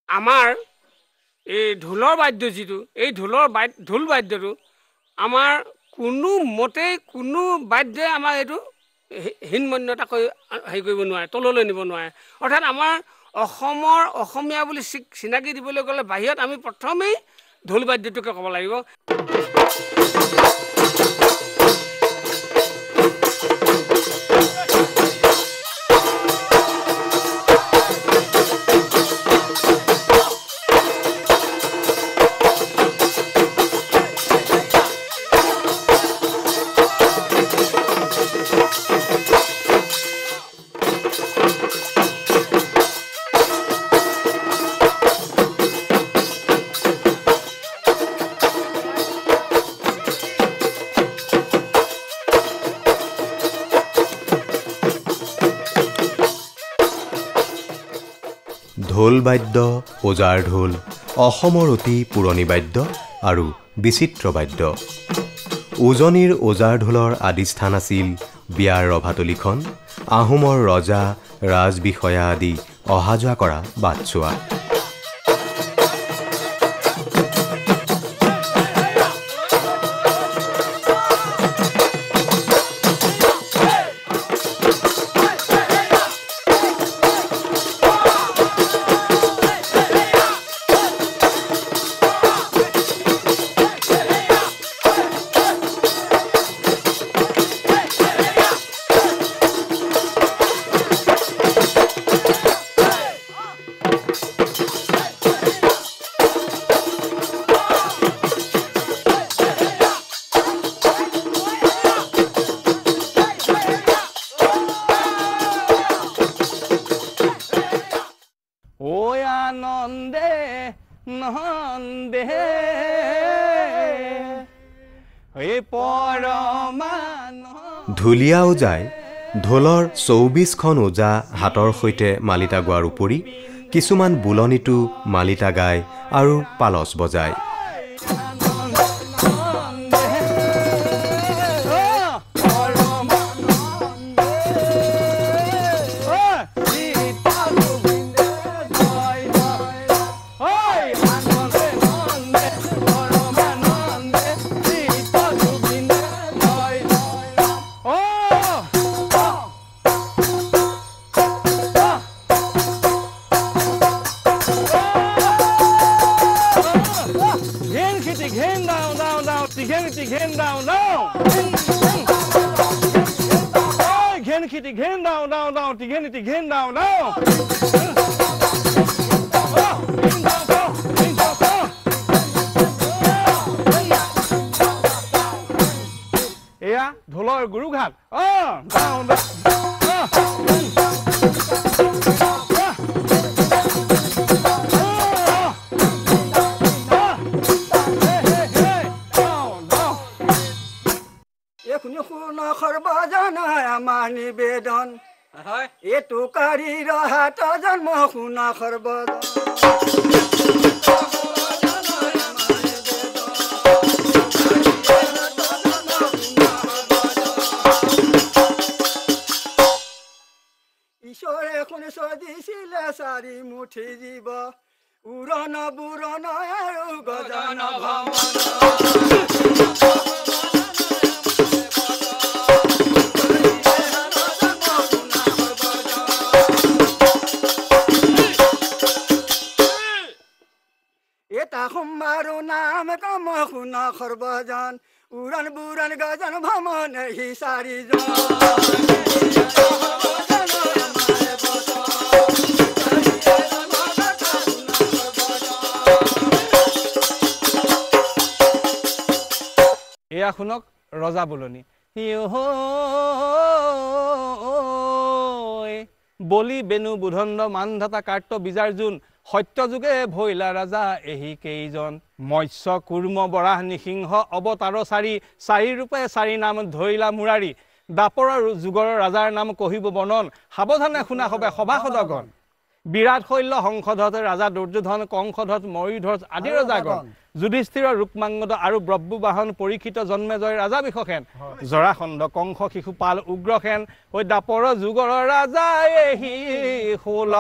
আমাৰ এই ঢোলৰ বাদ্য যিটো এই ঢোল বাদ্যটো আমাৰ কোনো মতেই কোনো বাদ্যই আমাৰ এইটো হীনমন্যতা হেৰি কৰিব নোৱাৰে, তললৈ নিব নোৱাৰে। অৰ্থাৎ আমাৰ অসমীয়া বুলি চিনাকি দিবলৈ গ'লে বাহিৰত আমি প্ৰথমেই ঢোল বাদ্যটোকে ক'ব লাগিব। ঢোল বাদ্য, ওজাৰ ঢোল অসমৰ অতি পুৰণি বাদ্য আৰু বিচিত্ৰ বাদ্য। উজনিৰ ওজাৰ ঢোলৰ আদিস্থান আছিল বিয়াৰ ৰভাতলিখন, আহোমৰ ৰজা ৰাজবিষয়া আদি অহা যোৱা কৰা বাটচোৱা। ঢুলীয়া ওজাই ঢোলৰ ২৪খন ওজা হাতৰ সৈতে মালিতা গোৱাৰ উপৰি কিছুমান বুলনিতো মালিতা গায় আৰু পালচ বজায়। এয়া ঢোলৰ গুৰুঘাট এখনি শুন সৰ্বজন আমাৰ নিবেদন এইটো কাৰীৰ হাত জন্ম শুন সৰ্বজন ঈশ্বৰে শুনিছ দিছিলে চাৰি মুঠি জীৱ উৰণ বুৰণ আৰু গজন ভ্ৰমণ এটা সোমবাৰো নাম কাম শুন সৰ্বজন উৰণ বুৰণ গজন ভ্ৰমণ হি চাৰিজন এয়া শুনক ৰজা বোলনি বলি বেনু বুধন্দ মানধাতা কাৰ্ত বিজাৰ্জুন সত্যযুগে ভৈলা ৰাজা এহি কেইজন মৎস্য কুৰ্ম বৰাহ নিসিংহ অৱতাৰ চাৰি ৰূপে চাৰি নাম ধৰিলা মুৰাৰী দাপৰৰ যুগৰ ৰাজাৰ নাম কহিব বৰ্ণন সাৱধানে শুনা হবে সভাসদগণ বিৰাট শৈল্য হংসধ্বজ ৰাজা দুৰ্যোধন কংসধ্বজ ময়ূৰধ্বজ আদি ৰজাগণ যুধিষ্ঠিৰ ৰূপমাংগদ আৰু ব্ৰহ্মবাহন পৰীক্ষিত জন্মেজয় ৰাজা বিশোষেন জৰাসন্ধ কংস শিশুপাল উগ্ৰসেন ঐ দাপৰ যুগৰ ৰাজা এহি ষোল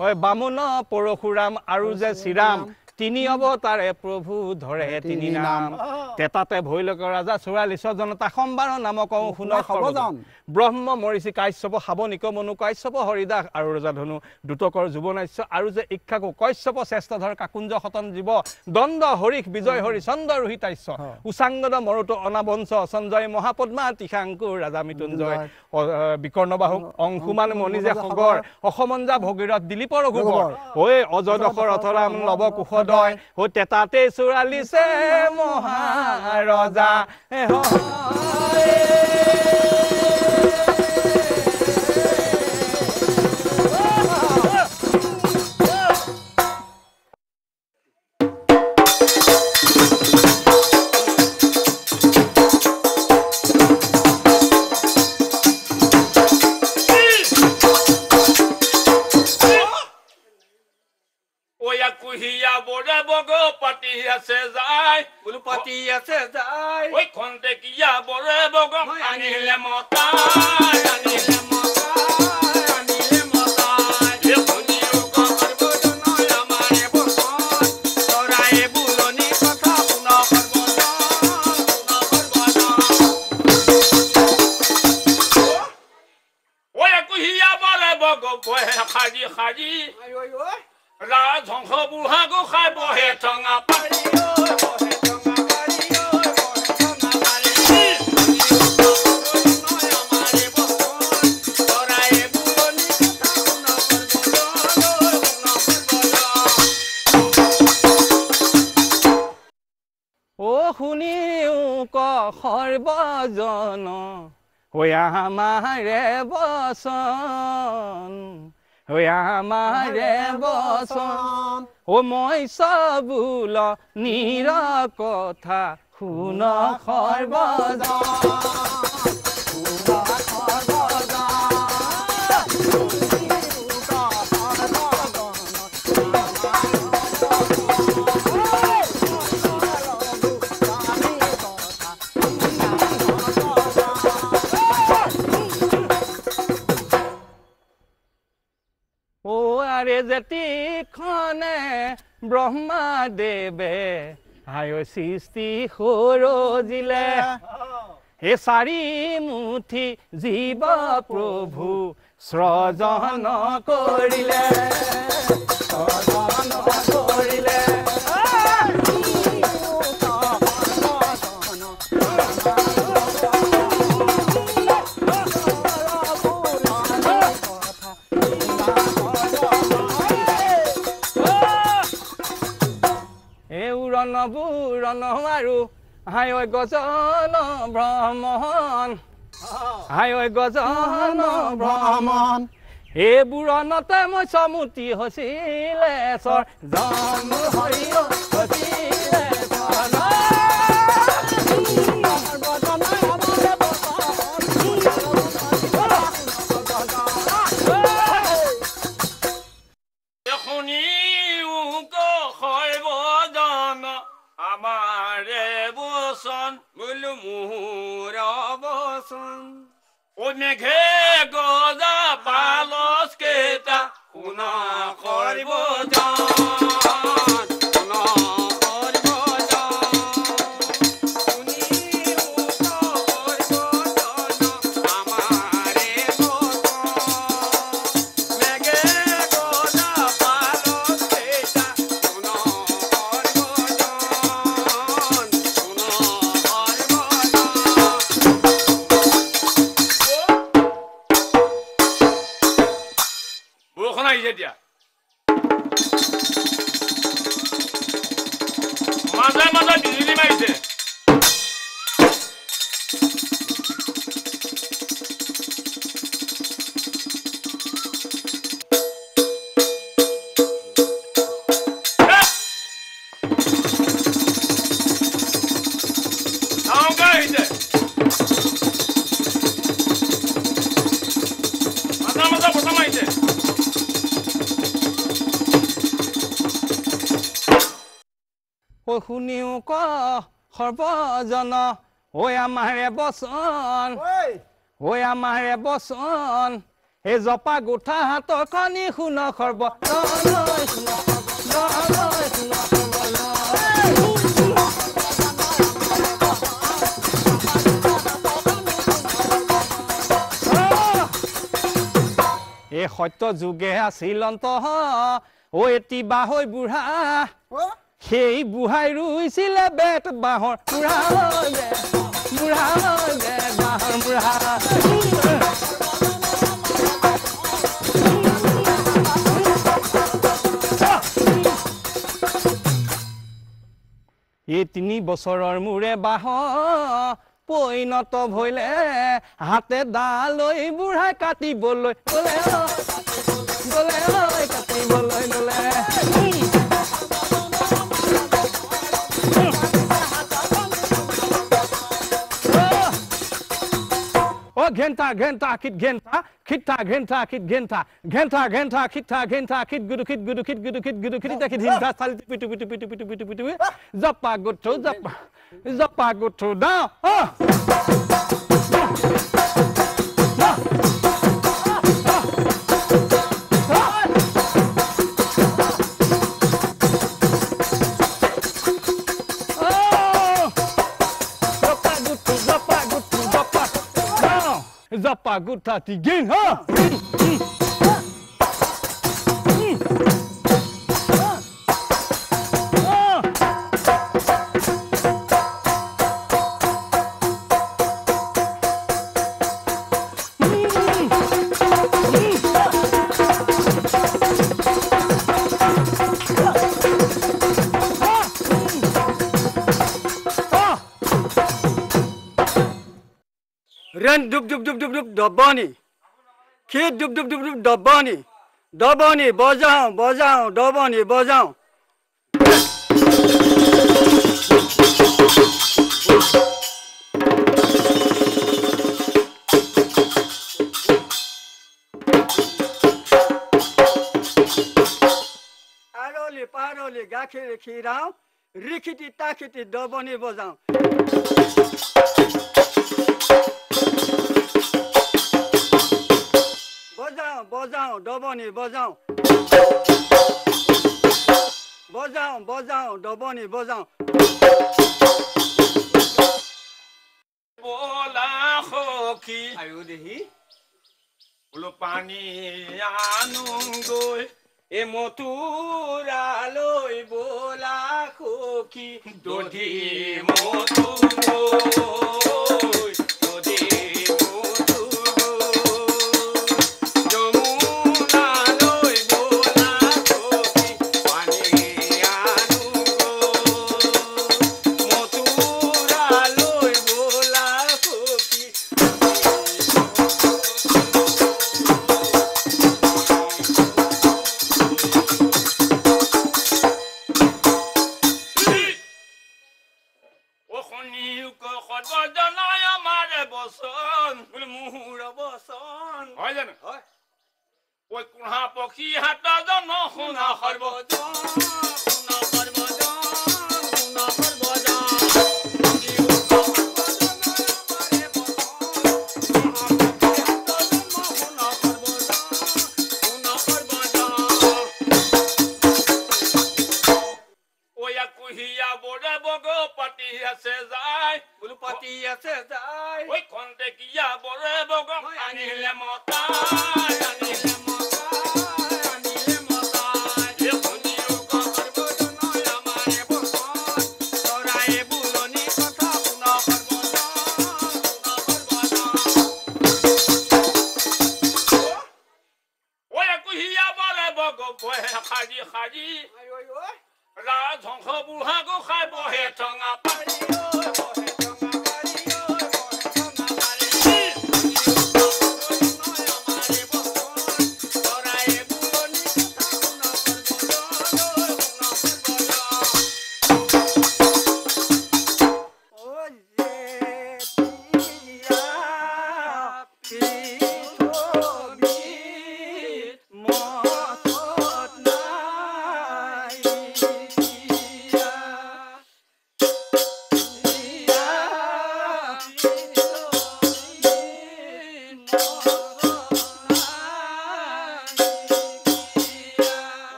হয় বামুন পৰশুৰাম আৰু যে শ্ৰীৰাম তিনি অৱতাৰে প্ৰভু ধৰে তিনি নাম তেতাতে ভৈলক ৰাজা 44 জনতা সম্বাৰ নামক শুন সৰ্বজন ব্ৰহ্ম মৰিষি কাশ্যপ শাৱনিক মনু কাশ্যপ হৰিদাস আৰু ৰজা ধনু দুটকৰ যুৱনাশ্য আৰু যে ইক্ষাকু কশ্যপ শ্ৰেষ্ঠধৰ কাকুঞ্জ শতন জীৱ দণ্ড হৰিষ বিজয় হৰিচন্দ্ৰ ৰোহিতাশ্য উচাংগদ মৰুত অনাবংশ সঞ্জয় মহাপদ্মা তিশাংকু ৰাজা মৃত্যুঞ্জয় বিকৰ্ণবাহু অংশুমান মণিজে সগৰ অসমঞ্জা ভগীৰথ দিলীপ ৰঘুবৰ ঐ অজদশৰথ ৰাম লৱ কুশদয় ঐ তেতাতে 44 মহাৰজা কুহিয়া বৰে বগ পাতি আছে যায় বোলো পাতি আছে যায় ঐ খন্তেকীয়া বৰে বগ আনিলে মতাই আনিলে খাজি খাজি ৰাজহংস বুঢ়া গোসাই বহে ঠঙা পাৰি শুনিও ক সৰ্বজন হৈ আমাৰে বচন হৈ আমাৰে বচন ও মই সবুল নিৰ কথা শুন সৰ্বজন যেতিখনে ব্ৰহ্মাদেৱে আয় সৃষ্টি সৰজিলে হে চাৰি মুঠি জীৱ প্ৰভু সৃজন কৰিলে বুৰণ আৰু হাই ঐ গজন ভ্ৰমণ হাই ঐ গজন ভ্ৰমণ এই বুৰণতে মই চমুতি হৈছিলে চৰ জন হৰি হৈছিলে মেঘে গজা পালস কেইটা শুনা কৰিব মাজে মাজে বিজুলী মাৰিছে শুনিও ক সৰ্বজন ঐ আমাৰে বচন ঐ আমাৰে বচন এই জপা গোঠা হাতৰ কানি শুন এই সত্য যুগে আছিল অন্তঃ ঐ এটি বাহৈ বুঢ়া সেই বুঢ়াই ৰুইছিলে বেত বাঁহৰ বুঢ়া বাঁহৰ বুঢ়া এই 3 বছৰৰ মূৰে বাঁহ পৰিণত ভৈলে হাতে দা লৈ বুঢ়াই কাটিবলৈ গলে কাটিবলৈ গলে ঘেন্টা ঘেন্টা খিত ঘেন্টা খিতা ঘেন্টা খিত ঘেন্টা ঘেন্টা ঘেন্টা খিতা ঘেন্টা খিত গুদু খিত গুদু খিত গুদু খিত গুদু খিত খিত হিন্টা চালি পিটু পিটু পিটু পিটু পিটু পিটু জপা গুঠো দা Zapa guta tigin ha Ren dub dub dub dub dub dobani, khit dub dub dub dub dobani, dobani bojao, dobani bojao. Paroli gakhiri khirao, rikiti takiti dobani bojao. Bojao, dobani bojao. Bojao, dobani bojao. bola khokhi ayo dehi ulo pani anungoi e motura loi bola khokhi dodhi moturoi পুথি হাতা জন শুনা সৰ্বজন শুনা সৰ্বজন শুনা সৰ্বজন কুহিয়া বৰে বগ পাতি আছে যায় বোলো পাতি আছে যায় ঐ খন্তেকীয়া বৰে বগ আনিলে মতাই আনিলে মতাই আনিলে মতাই এ শুনিও সৰ্বজন আমাৰে বচন চৰাই বুলনি কথা শুনা সৰ্বজন ঐ কুহিয়া বৰে বগ বহে সাজি সাজি ৰাজহংস বুঢ়া গোসাঁই বহে ঠঙা পাৰি বহে ঠঙা পাৰি বহে ঠঙা পাৰি আমাৰে বচন চৰাই বুলনি কথা শুনা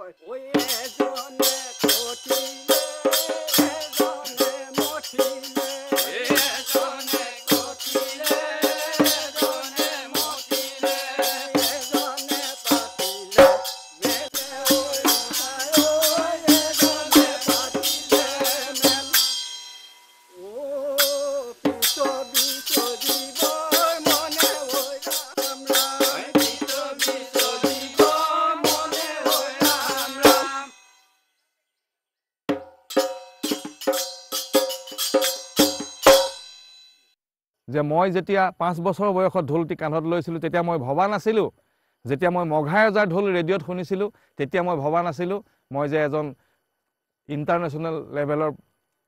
সৰ্বজন যে মই যেতিয়া 5 বছৰ বয়সত ঢোলটি কান্ধত লৈছিলোঁ তেতিয়া মই ভবা নাছিলোঁ যেতিয়া মই মঘাই ৰজাৰ ঢোল ৰেডিঅ'ত শুনিছিলোঁ তেতিয়া মই ভবা নাছিলোঁ মই যে এজন ইণ্টাৰনেশ্যনেল লেভেলৰ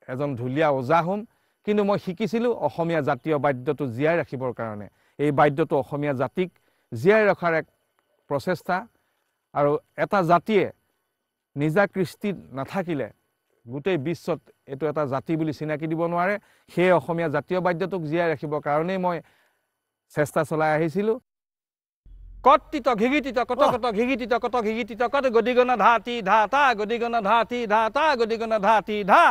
এজন ঢুলীয়া ওজা হ'ম কিন্তু মই শিকিছিলোঁ অসমীয়া জাতীয় বাদ্যটো জীয়াই ৰাখিবৰ কাৰণে এই বাদ্যটো অসমীয়া জাতিক জীয়াই ৰখাৰ এক প্ৰচেষ্টা আৰু এটা জাতিয়ে নিজা কৃষ্টি নাথাকিলে গোটেই বিশ্বত এটো এটা জাতি বুলি চিনাকি দিব নোৱাৰে সেই অসমীয়া জাতীয় বাদ্যটোক জীয়াই ৰাখিবৰ কাৰণে মই চেষ্টা চলাই আহিছিলোঁ কত্তিত ঘিগিতিত কত কত ঘিগিতিত কত ঘিগিতিত কত গদিগনা ধাতি ধাতা গদিগনা ধাতি ধাতা গদিগনা ধাতি ধা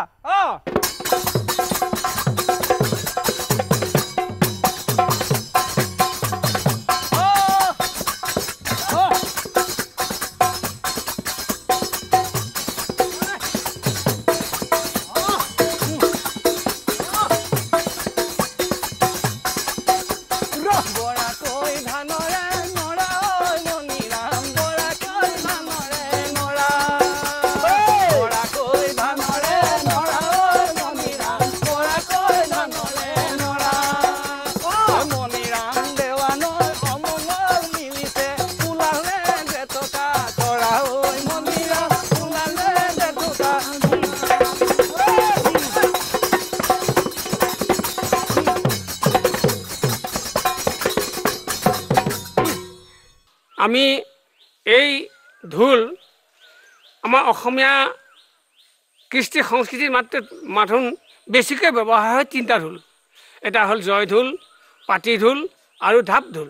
আমি এই ঢোল আমাৰ অসমীয়া কৃষ্টি সংস্কৃতিৰ মাথোন বেছিকৈ ব্যৱহাৰ হয় তিনিটা ঢোল এটা হ'ল জয় ঢোল পাতি ঢোল আৰু ঢাপ ঢোল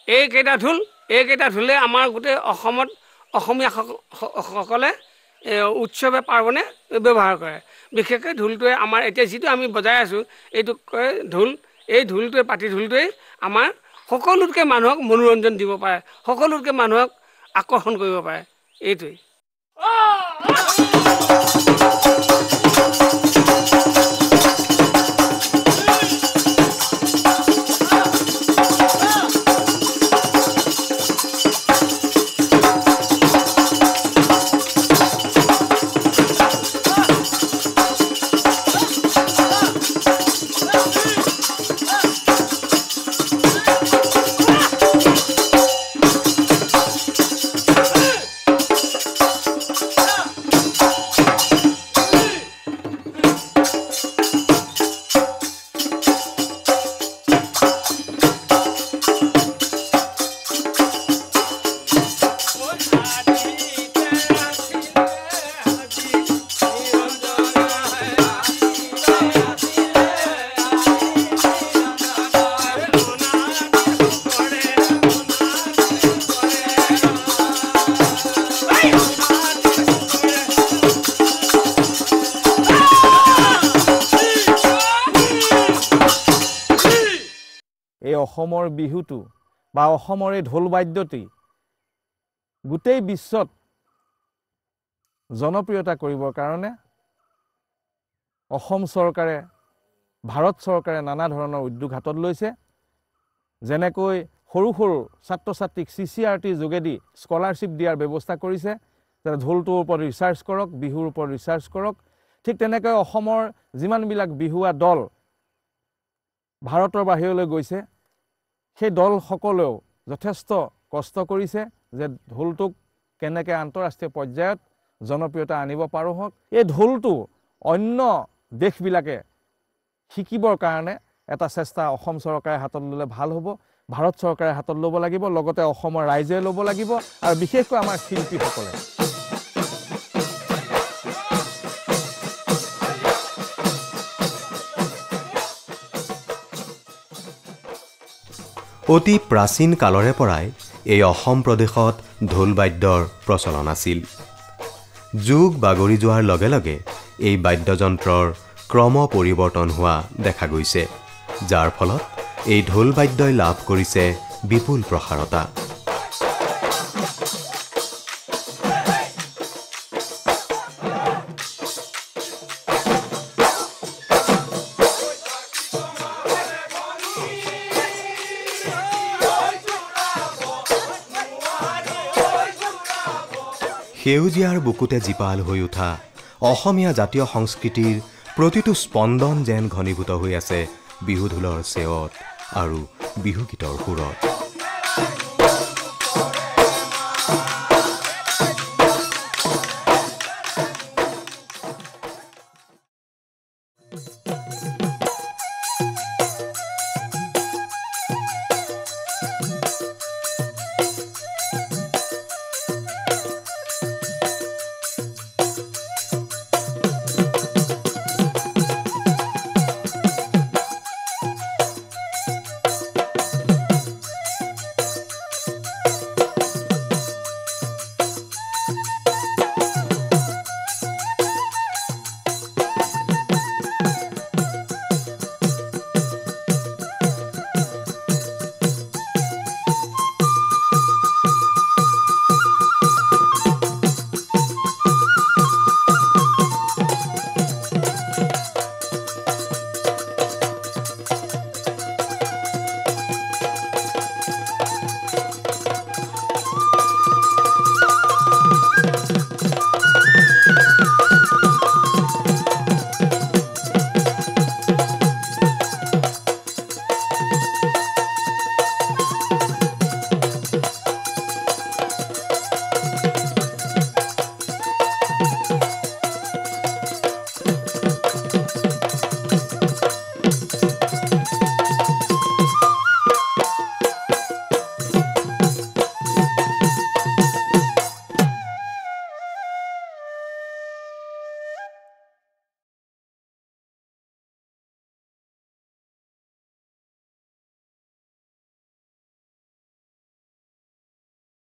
এইকেইটা ঢোলে আমাৰ গোটেই অসমত অসমীয়াসকলে উৎসৱে পাৰ্বণে ব্যৱহাৰ কৰে বিশেষকৈ ঢোলটোৱে আমাৰ এতিয়া যিটো আমি বজাই আছোঁ এইটো কয় ঢোল এই ঢোলটোৱে পাতি ঢোলটোৱে আমাৰ সকলোতকৈ মানুহক মনোৰঞ্জন দিব পাৰে সকলোতকৈ মানুহক আকৰ্ষণ কৰিব পাৰে এইটোৱে অসমৰ বিহুটো বা অসমৰ এই ঢোল বাদ্যটি গোটেই বিশ্বত জনপ্ৰিয়তা কৰিবৰ কাৰণে অসম চৰকাৰে ভাৰত চৰকাৰে নানা ধৰণৰ উদ্যোগ হাতত লৈছে যেনেকৈ সৰু সৰু ছাত্ৰ ছাত্ৰীক CCRT যোগেদি স্কলাৰশ্বিপ দিয়াৰ ব্যৱস্থা কৰিছে যাতে ঢোলটোৰ ওপৰত ৰিচাৰ্চ কৰক বিহুৰ ওপৰত ৰিচাৰ্চ কৰক ঠিক তেনেকৈ অসমৰ যিমানবিলাক বিহুৱা দল ভাৰতৰ বাহিৰলৈ গৈছে সেই দলসকলেও যথেষ্ট কষ্ট কৰিছে যে ঢোলটোক কেনেকৈ আন্তঃৰাষ্ট্ৰীয় পৰ্যায়ত জনপ্ৰিয়তা আনিব পাৰো হক এই ঢোলটো অন্য দেশবিলাকে শিকিবৰ কাৰণে এটা চেষ্টা অসম চৰকাৰে হাতত ল'লে ভাল হ'ব ভাৰত চৰকাৰে হাতত ল'ব লাগিব লগতে অসমৰ ৰাইজে ল'ব লাগিব আৰু বিশেষকৈ আমাৰ শিল্পীসকলে অতি প্ৰাচীন কালৰে পৰাই এই অসম প্ৰদেশত ঢোল বাদ্যৰ প্ৰচলন আছিল যুগ বাগৰি যোৱাৰ লগে লগে এই বাদ্যযন্ত্ৰৰ ক্ৰম পৰিৱৰ্তন হোৱা দেখা গৈছে যাৰ ফলত এই ঢোল বাদ্যই লাভ কৰিছে বিপুল প্ৰসাৰতা সেউজীয়াৰ বুকুতে জীপাল হৈ উঠা অসমীয়া জাতীয় সংস্কৃতিৰ প্ৰতিটো স্পন্দন যেন ঘনীভূত হৈ আছে বিহু ঢোলৰ চেৱত আৰু বিহুগীতৰ সুৰত